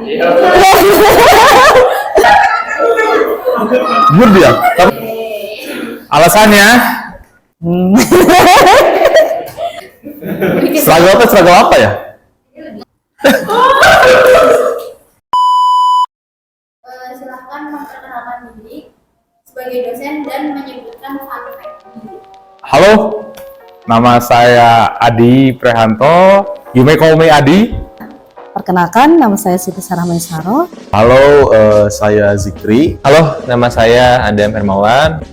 ya? Jujur dia. Alasannya seragam apa ya? Silahkan memperkenalkan diri sebagai dosen dan menyebutkan fun fact. Halo, nama saya Adi Prehanto. You may call me Adi. Perkenalkan, nama saya Siti Sarah Maisaro. Halo, saya Zikri. Halo, nama saya Adam Hermawan.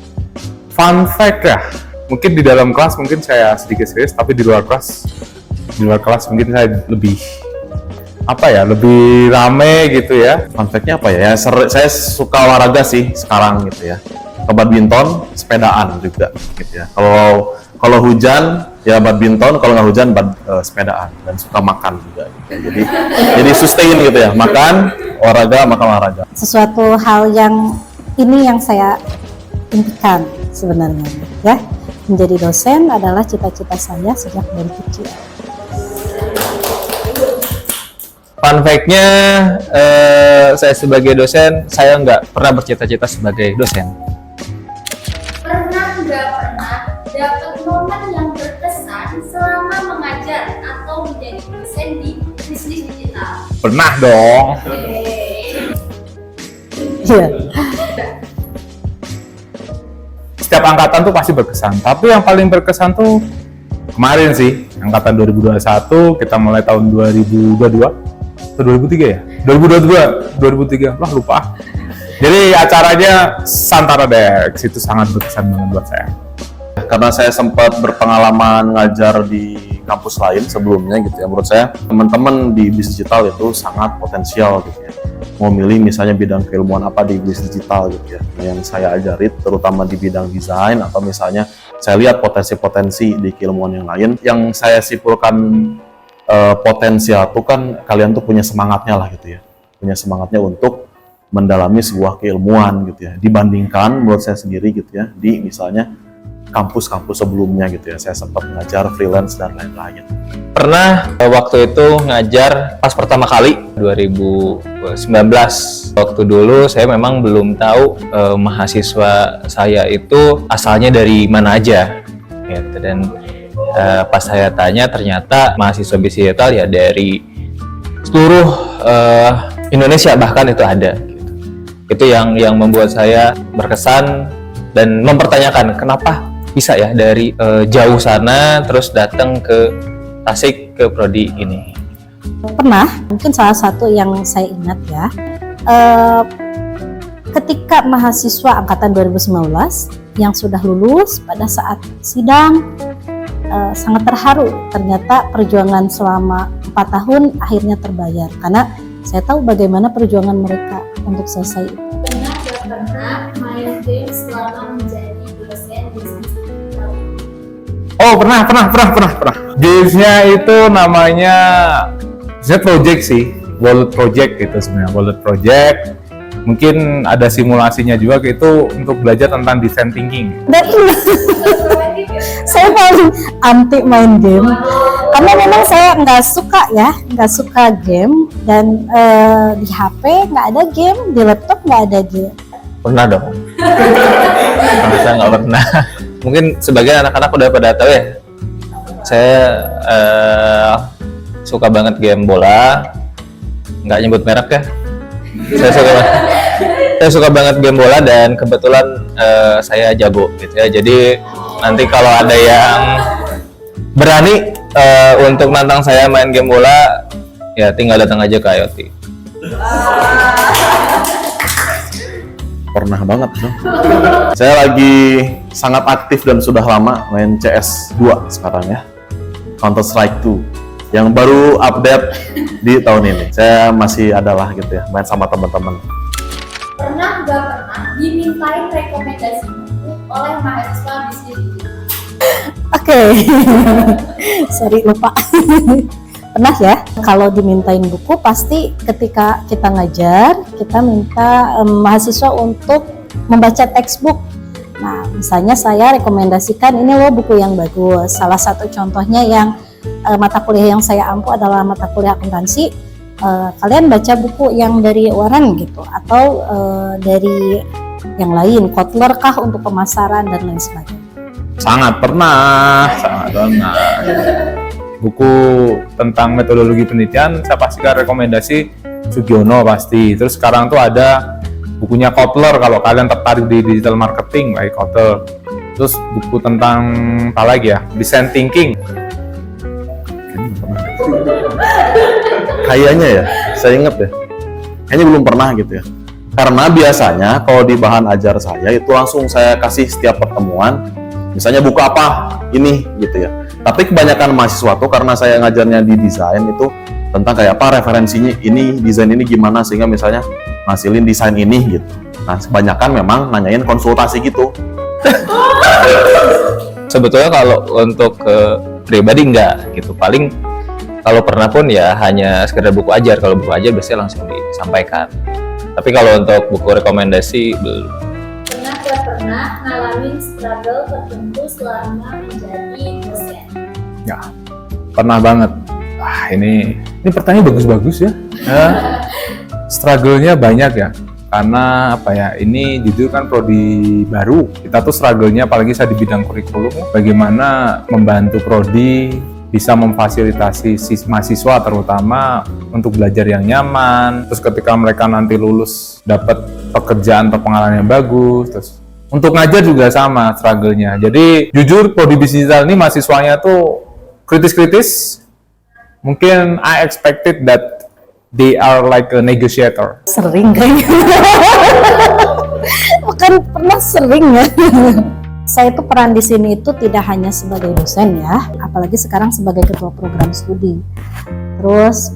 Fun fact ya, mungkin di dalam kelas mungkin saya sedikit serius, tapi di luar kelas mungkin saya lebih lebih rame gitu ya. Fun fact-nya apa ya? Saya suka olahraga sih sekarang gitu ya. Ke badminton, sepedaan juga gitu ya. Kalau hujan ya badminton, kalau nggak hujan sepedaan, dan suka makan juga gitu ya. Jadi sustain gitu ya, makan olahraga. Sesuatu hal yang saya impikan sebenarnya ya. Menjadi dosen adalah cita-cita saya sejak dari kecil. Fun fact-nya, saya sebagai dosen, saya nggak pernah bercita-cita sebagai dosen. Pernah nggak pernah dapat momen yang berkesan selama mengajar atau menjadi dosen di bisnis digital? Pernah dong. Iya. Setiap angkatan tuh pasti berkesan, tapi yang paling berkesan tuh kemarin sih, angkatan 2021, kita mulai tahun 2022 atau 2003 ya? 2003, lah lupa. Jadi acaranya Santara Dex, itu sangat berkesan banget buat saya. Karena saya sempat berpengalaman ngajar di kampus lain sebelumnya gitu ya, menurut saya teman-teman di bisnis digital itu sangat potensial gitu ya. Mau milih misalnya bidang keilmuan apa di bisnis digital gitu ya, yang saya ajari terutama di bidang desain, atau misalnya saya lihat potensi-potensi di keilmuan yang lain, yang saya simpulkan potensial tuh kan kalian tuh punya semangatnya lah gitu ya, punya semangatnya untuk mendalami sebuah keilmuan gitu ya, dibandingkan menurut saya sendiri gitu ya di misalnya kampus-kampus sebelumnya gitu ya, saya sempat mengajar freelance dan lain-lain. Pernah waktu itu ngajar pas pertama kali 2019. Waktu dulu saya memang belum tahu mahasiswa saya itu asalnya dari mana aja gitu. Dan pas saya tanya ternyata mahasiswa bisnis digital ya dari seluruh Indonesia bahkan itu ada gitu. Itu yang membuat saya berkesan dan mempertanyakan kenapa bisa ya dari jauh sana terus datang ke Tasik ke prodi ini. Pernah, mungkin salah satu yang saya ingat ya, ketika mahasiswa angkatan 2019 yang sudah lulus pada saat sidang, sangat terharu. Ternyata perjuangan selama 4 tahun akhirnya terbayar, karena saya tahu bagaimana perjuangan mereka untuk selesai. Pernah nggak pernah main game selama menjadi dosen bisnis digital? Oh pernah. Gamesnya itu namanya Project sih, Wallet Project gitu sebenarnya, Wallet Project. Mungkin ada simulasinya juga gitu untuk belajar tentang design thinking. Dan saya paling anti main game, karena memang saya nggak suka game, dan di HP nggak ada game, di laptop nggak ada game. Pernah dong. Saya nggak pernah. Mungkin sebagian anak-anak udah pada tahu ya. Saya suka banget game bola. Nggak nyebut merek ya. Saya suka banget game bola, dan kebetulan saya jago gitu ya. Jadi nanti kalau ada yang berani untuk nantang saya main game bola, ya tinggal datang aja ke IoT. Pernah banget dong. Saya lagi sangat aktif dan sudah lama main CS2 sekarang ya, Counter Strike 2 yang baru update di tahun ini. Saya masih adalah gitu ya, main sama teman-teman. Pernah nggak pernah dimintain rekomendasi buku oleh mahasiswa bisnis digital? Oke. Sorry lupa. Pernah ya, kalau dimintain buku pasti ketika kita ngajar, kita minta mahasiswa untuk membaca textbook. Nah, misalnya saya rekomendasikan ini loh buku yang bagus. Salah satu contohnya yang mata kuliah yang saya ampu adalah mata kuliah akuntansi. kalian baca buku yang dari Warren gitu atau dari yang lain, Kotler kah untuk pemasaran dan lain sebagainya? Sangat pernah. Buku tentang metodologi penelitian saya pastikan rekomendasi Sugiono pasti. Terus sekarang tuh ada bukunya Kotler kalau kalian tertarik di digital marketing, baik Kotler. Terus buku tentang apa lagi ya? Design thinking. Kayaknya ya, saya ingat ya. Kayaknya belum pernah gitu ya. Karena biasanya kalau di bahan ajar saya itu langsung saya kasih setiap pertemuan. Misalnya buku apa ini gitu ya. Tapi kebanyakan mahasiswa tuh karena saya ngajarnya di desain itu tentang kayak apa referensinya ini, desain ini gimana sehingga misalnya ngasilin desain ini gitu. Nah, kebanyakan memang nanyain konsultasi gitu. Sebetulnya kalau untuk pribadi enggak gitu, paling kalau pernah pun ya hanya sekedar buku ajar. Kalau buku ajar biasanya langsung disampaikan. Tapi kalau untuk buku rekomendasi belum. Pernah gak pernah ngalamin struggle tertentu selama menjadi dosen? Ya, pernah banget. Wah, ini pertanyaan bagus-bagus ya. Struggle-nya banyak ya. Karena apa ya, ini jujur kan prodi baru. Kita tuh struggle-nya apalagi saya di bidang kurikulum, bagaimana membantu prodi bisa memfasilitasi mahasiswa terutama untuk belajar yang nyaman, terus ketika mereka nanti lulus dapat pekerjaan atau pengalaman yang bagus, terus untuk ngajar juga sama struggle-nya. Jadi jujur prodi bisnis digital ini mahasiswanya tuh kritis-kritis. Mungkin I expected that they are like a negotiator. Sering kayaknya. Bukan pernah sering ya. Saya itu peran di sini itu tidak hanya sebagai dosen ya, apalagi sekarang sebagai ketua program studi. Terus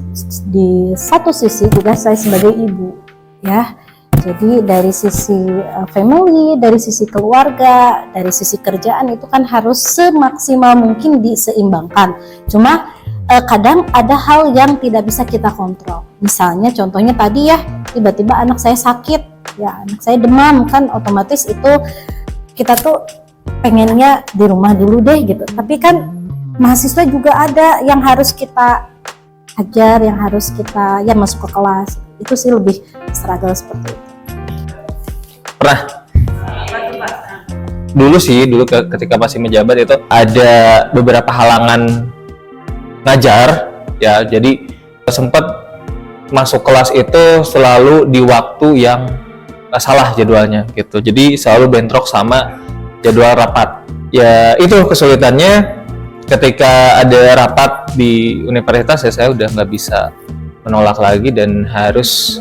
di satu sisi juga saya sebagai ibu ya. Jadi dari sisi family, dari sisi keluarga, dari sisi kerjaan itu kan harus semaksimal mungkin diseimbangkan. Cuma kadang ada hal yang tidak bisa kita kontrol. Misalnya contohnya tadi ya, tiba-tiba anak saya sakit, ya anak saya demam, kan otomatis itu kita tuh pengennya di rumah dulu deh gitu. Tapi kan mahasiswa juga ada yang harus kita ajar, yang harus kita ya masuk ke kelas. Itu sih lebih struggle seperti itu. Pernah. Dulu ketika masih menjabat itu ada beberapa halangan ngajar ya, jadi sempat masuk kelas itu selalu di waktu yang salah jadwalnya gitu, jadi selalu bentrok sama jadwal rapat. Ya itu kesulitannya ketika ada rapat di universitas ya, saya udah nggak bisa menolak lagi dan harus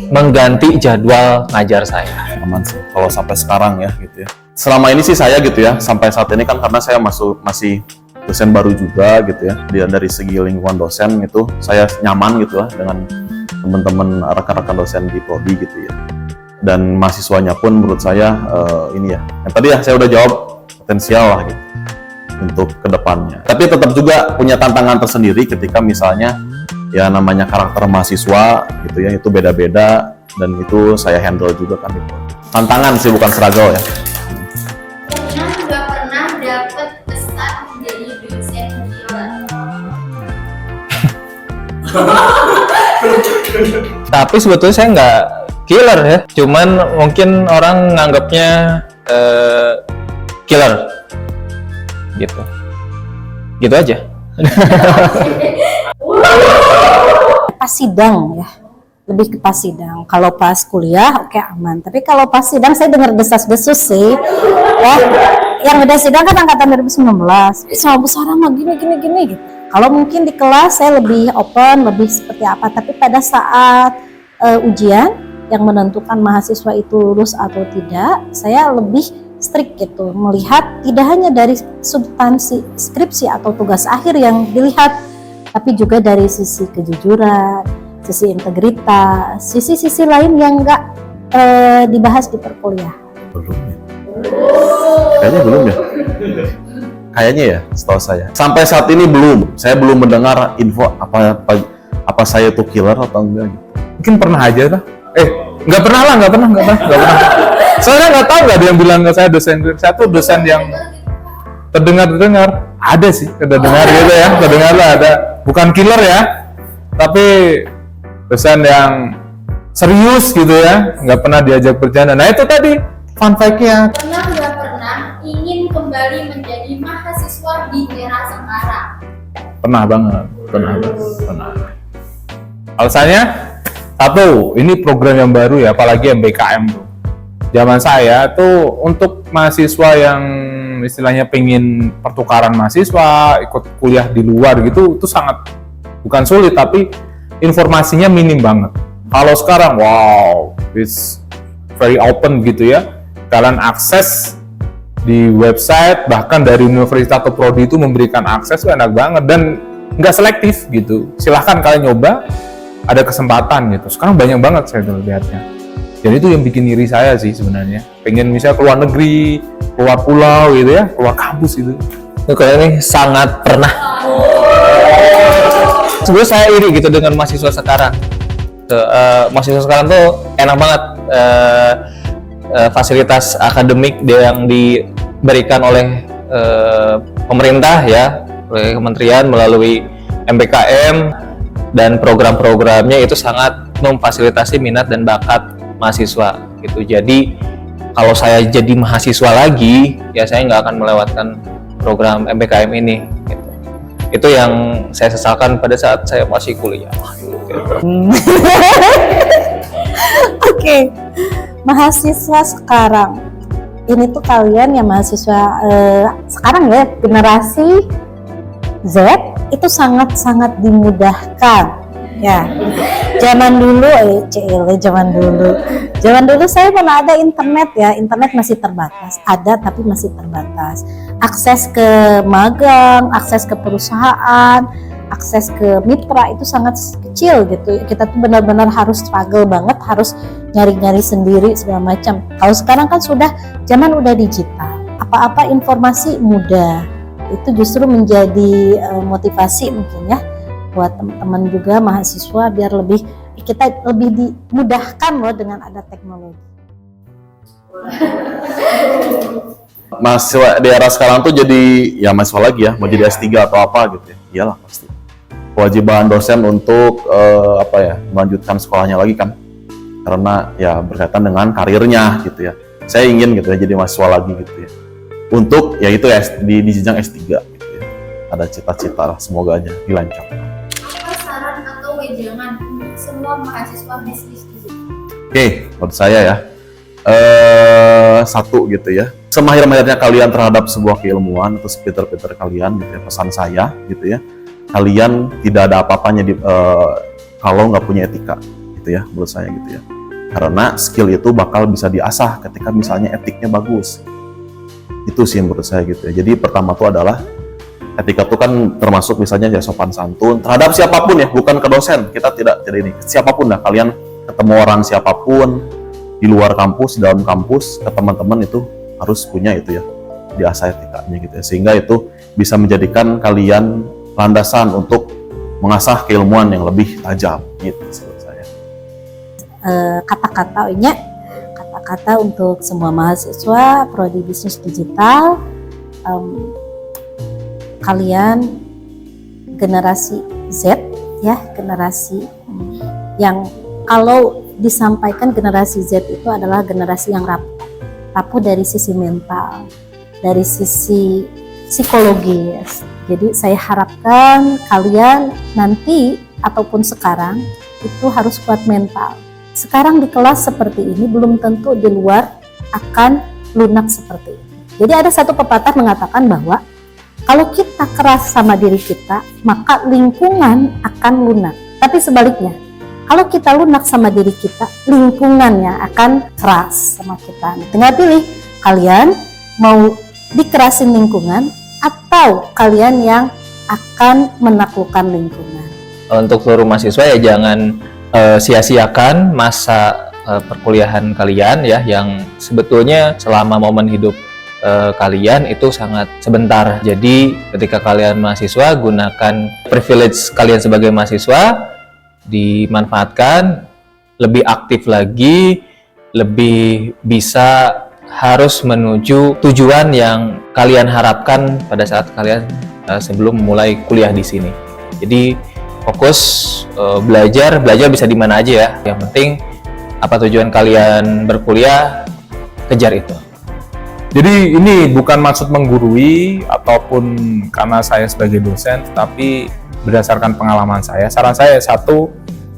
mengganti jadwal ngajar saya. Aman sih kalau sampai sekarang ya gitu ya. Selama ini sih saya gitu ya, sampai saat ini kan karena saya masih dosen baru juga gitu ya. Dari segi lingkungan dosen itu saya nyaman gitu lah dengan teman-teman rekan-rekan dosen di prodi gitu ya. Dan mahasiswanya pun menurut saya ini ya. Yang tadi ya saya udah jawab, potensial lah gitu untuk kedepannya. Tapi tetap juga punya tantangan tersendiri ketika misalnya ya namanya karakter mahasiswa gitu ya, itu beda-beda dan itu saya handle juga kan itu. Tantangan sih bukan struggle ya. Pernah nggak pernah dapet pesan jadi dosen killer? Tapi sebetulnya saya nggak killer ya, cuman mungkin orang nganggapnya killer gitu aja. Pas sidang ya, lebih ke pas sidang. Kalau pas kuliah oke aman, tapi kalau pas sidang saya dengar desas-desus sih ya. Yang udah sidang kan angkatan 2019 sama Bu Sarah mah gini gitu. Kalau mungkin di kelas saya lebih open, lebih seperti apa, tapi pada saat ujian yang menentukan mahasiswa itu lulus atau tidak, saya lebih strict gitu, melihat tidak hanya dari substansi skripsi atau tugas akhir yang dilihat, tapi juga dari sisi kejujuran, sisi integritas, sisi-sisi lain yang nggak dibahas di perkuliahan. Belum ya. Kayaknya belum ya. Kayaknya ya, setahu saya. Sampai saat ini belum. Saya belum mendengar info apa saya itu killer atau enggak gitu. Mungkin pernah aja lah. Nggak pernah. Soalnya nggak tahu, nggak ada yang bilang ke saya dosen. Saya tuh dosen yang terdengar. Ada sih, terdengar gitu ya. Terdengar lah ada. Bukan killer ya, tapi dosen yang serius gitu ya, nggak pernah diajak bercanda. Nah itu tadi fun fact-nya. Pernah nggak pernah ingin kembali menjadi mahasiswa di era sekarang? Pernah banget. Alasannya, satu, ini program yang baru ya, apalagi MBKM tuh. Zaman saya tuh untuk mahasiswa yang istilahnya pengen pertukaran mahasiswa, ikut kuliah di luar gitu, itu sangat bukan sulit, tapi informasinya minim banget. Kalau sekarang, wow, it's very open gitu ya. Kalian akses di website, bahkan dari universitas atau prodi itu memberikan akses, enak banget dan nggak selektif gitu. Silahkan kalian nyoba, ada kesempatan gitu. Sekarang banyak banget saya tuh lihatnya. Dan itu yang bikin iri saya sih sebenarnya. Pengen misalnya keluar negeri, keluar pulau gitu ya, keluar kampus gitu. Kalian ini sangat pernah. Sebenarnya saya iri gitu dengan mahasiswa sekarang. Mahasiswa sekarang tuh enak banget fasilitas akademik yang diberikan oleh pemerintah ya, oleh kementerian melalui MBKM, dan program-programnya itu sangat memfasilitasi minat dan bakat mahasiswa gitu. Jadi kalau saya jadi mahasiswa lagi ya saya nggak akan melewatkan program MBKM ini gitu. Itu yang saya sesalkan pada saat saya masih kuliah gitu. Oke, mahasiswa sekarang ini tuh kalian yang mahasiswa sekarang ya, generasi Z itu sangat-sangat dimudahkan ya. Zaman dulu saya mana ada internet ya, internet masih terbatas, ada tapi masih terbatas. Akses ke magang, akses ke perusahaan, akses ke mitra itu sangat kecil gitu. Kita tuh benar-benar harus struggle banget, harus nyari-nyari sendiri segala macam. Kalau sekarang kan sudah zaman udah digital, apa-apa informasi mudah. Itu justru menjadi motivasi mungkin ya buat teman-teman juga mahasiswa biar kita lebih dimudahkan loh dengan ada teknologi. Mahasiswa di era sekarang tuh jadi ya mahasiswa lagi ya, mau jadi S3 atau apa gitu ya. Iyalah pasti. Kewajiban dosen untuk melanjutkan sekolahnya lagi kan. Karena ya berkaitan dengan karirnya gitu ya. Saya ingin gitu ya jadi mahasiswa lagi gitu ya. Untuk ya itu ya di jenjang S3 gitu ya. Ada cita-cita lah, semoga aja dilancarkan. Apa saran atau wejangan untuk semua mahasiswa bisnis digital? Oke, menurut saya ya, satu gitu ya, semahir-mahirnya kalian terhadap sebuah keilmuan atau sepinter-pinter kalian gitu ya, pesan saya gitu ya, kalian tidak ada apa-apanya kalau nggak punya etika gitu ya, menurut saya gitu ya, karena skill itu bakal bisa diasah ketika misalnya etiknya bagus. Itu sih menurut saya gitu ya. Jadi pertama tuh adalah etika itu kan termasuk misalnya ya sopan santun terhadap siapapun ya, bukan ke dosen, kita tidak ini, siapapun lah, kalian ketemu orang siapapun di luar kampus, di dalam kampus, ke teman-teman itu harus punya itu ya, diasah etikanya gitu ya, sehingga itu bisa menjadikan kalian landasan untuk mengasah keilmuan yang lebih tajam gitu menurut saya. Kata-kata untuk semua mahasiswa prodi bisnis digital, kalian generasi Z ya, generasi yang kalau disampaikan generasi Z itu adalah generasi yang rapuh dari sisi mental, dari sisi psikologis. Jadi saya harapkan kalian nanti ataupun sekarang itu harus kuat mental. Sekarang di kelas seperti ini belum tentu di luar akan lunak seperti ini. Jadi ada satu pepatah mengatakan bahwa kalau kita keras sama diri kita, maka lingkungan akan lunak. Tapi sebaliknya, kalau kita lunak sama diri kita, lingkungannya akan keras sama kita. Tinggal pilih, kalian mau dikerasin lingkungan atau kalian yang akan menaklukkan lingkungan. Untuk seluruh mahasiswa ya jangan sia-siakan masa perkuliahan kalian ya, yang sebetulnya selama momen hidup kalian itu sangat sebentar. Jadi ketika kalian mahasiswa, gunakan privilege kalian sebagai mahasiswa, dimanfaatkan, lebih aktif lagi, lebih bisa harus menuju tujuan yang kalian harapkan pada saat kalian sebelum mulai kuliah di sini. Jadi fokus belajar bisa di mana aja ya. Yang penting apa tujuan kalian berkuliah, kejar itu. Jadi ini bukan maksud menggurui ataupun karena saya sebagai dosen, tetapi berdasarkan pengalaman saya. Saran saya, 1,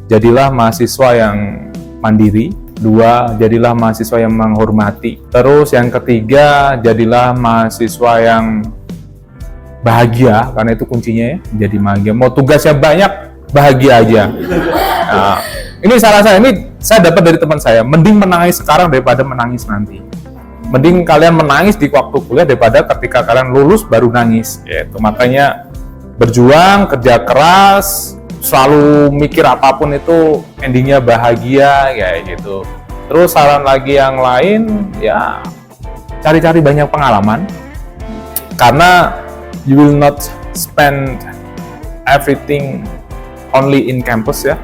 jadilah mahasiswa yang mandiri. 2, jadilah mahasiswa yang menghormati. Terus yang ketiga, jadilah mahasiswa yang bahagia, karena itu kuncinya ya, jadi bahagia. Mau tugasnya banyak, bahagia aja. Nah, ini saran saya, ini saya dapat dari teman saya, mending menangis sekarang daripada menangis nanti. Mending kalian menangis di waktu kuliah daripada ketika kalian lulus baru nangis. Gitu. Makanya berjuang, kerja keras, selalu mikir apapun itu endingnya bahagia kayak gitu. Terus saran lagi yang lain ya cari-cari banyak pengalaman, karena you will not spend everything only in campus ya,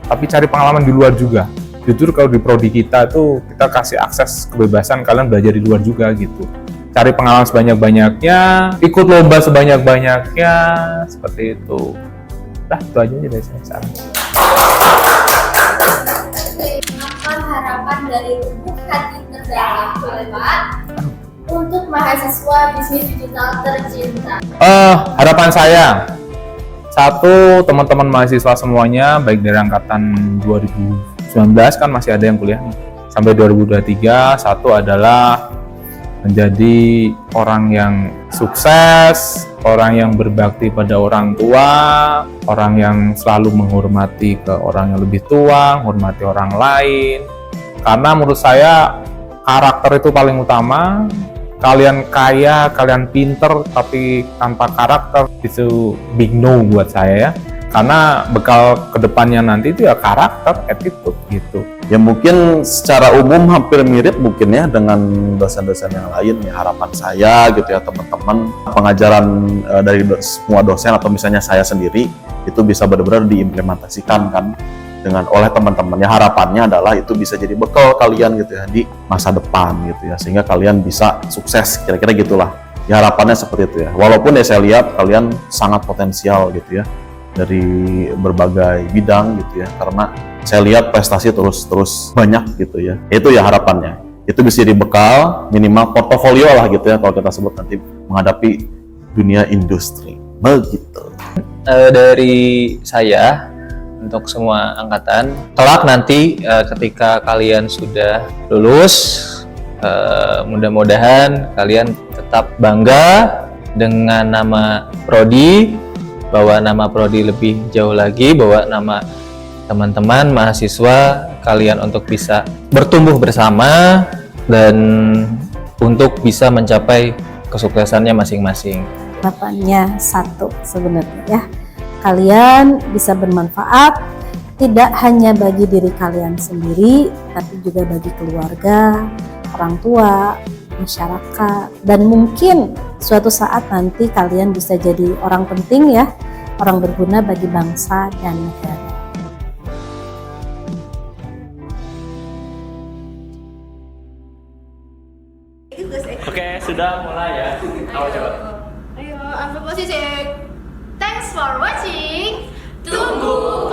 tapi cari pengalaman di luar juga. Jujur kalau di prodi kita tuh kita kasih akses kebebasan kalian belajar di luar juga gitu. Cari pengalaman sebanyak-banyaknya, ikut lomba sebanyak-banyaknya, seperti itu. Nah, itu aja dari saya saran. Apa harapan dari lubuk hati terdalam Bapak untuk mahasiswa bisnis digital tercinta? Harapan saya, 1, teman-teman mahasiswa semuanya, baik dari angkatan 2019 kan masih ada yang kuliah nih, sampai 2023, 1 adalah menjadi orang yang sukses, orang yang berbakti pada orang tua, orang yang selalu menghormati ke orang yang lebih tua, menghormati orang lain. Karena menurut saya karakter itu paling utama. Kalian kaya, kalian pinter, tapi tanpa karakter itu big no buat saya ya. Karena bekal kedepannya nanti itu ya karakter, attitude gitu. Ya mungkin secara umum hampir mirip mungkin ya dengan dosen-dosen yang lain ya. Harapan saya gitu ya teman-teman, pengajaran dari semua dosen atau misalnya saya sendiri itu bisa benar-benar diimplementasikan kan dengan oleh teman-teman. Ya harapannya adalah itu bisa jadi bekal kalian gitu ya di masa depan gitu ya, sehingga kalian bisa sukses, kira-kira gitulah. Ya harapannya seperti itu ya. Walaupun ya saya lihat kalian sangat potensial gitu ya dari berbagai bidang gitu ya, karena saya lihat prestasi terus banyak gitu ya. Itu ya harapannya. Itu bisa jadi bekal, minimal portofolio lah gitu ya kalau kita sebut nanti menghadapi dunia industri. Begitu. Dari saya untuk semua angkatan, kelak nanti ketika kalian sudah lulus, mudah-mudahan kalian tetap bangga dengan nama prodi, bawa nama prodi lebih jauh lagi, bawa nama teman-teman mahasiswa kalian untuk bisa bertumbuh bersama dan untuk bisa mencapai kesuksesannya masing-masing. Harapannya 1 sebenarnya ya, kalian bisa bermanfaat tidak hanya bagi diri kalian sendiri, tapi juga bagi keluarga, orang tua, masyarakat, dan mungkin suatu saat nanti kalian bisa jadi orang penting ya, orang berguna bagi bangsa dan negara. Oke, sudah mulai ya. Ayo, ambil posisi. Thanks for watching. Tunggu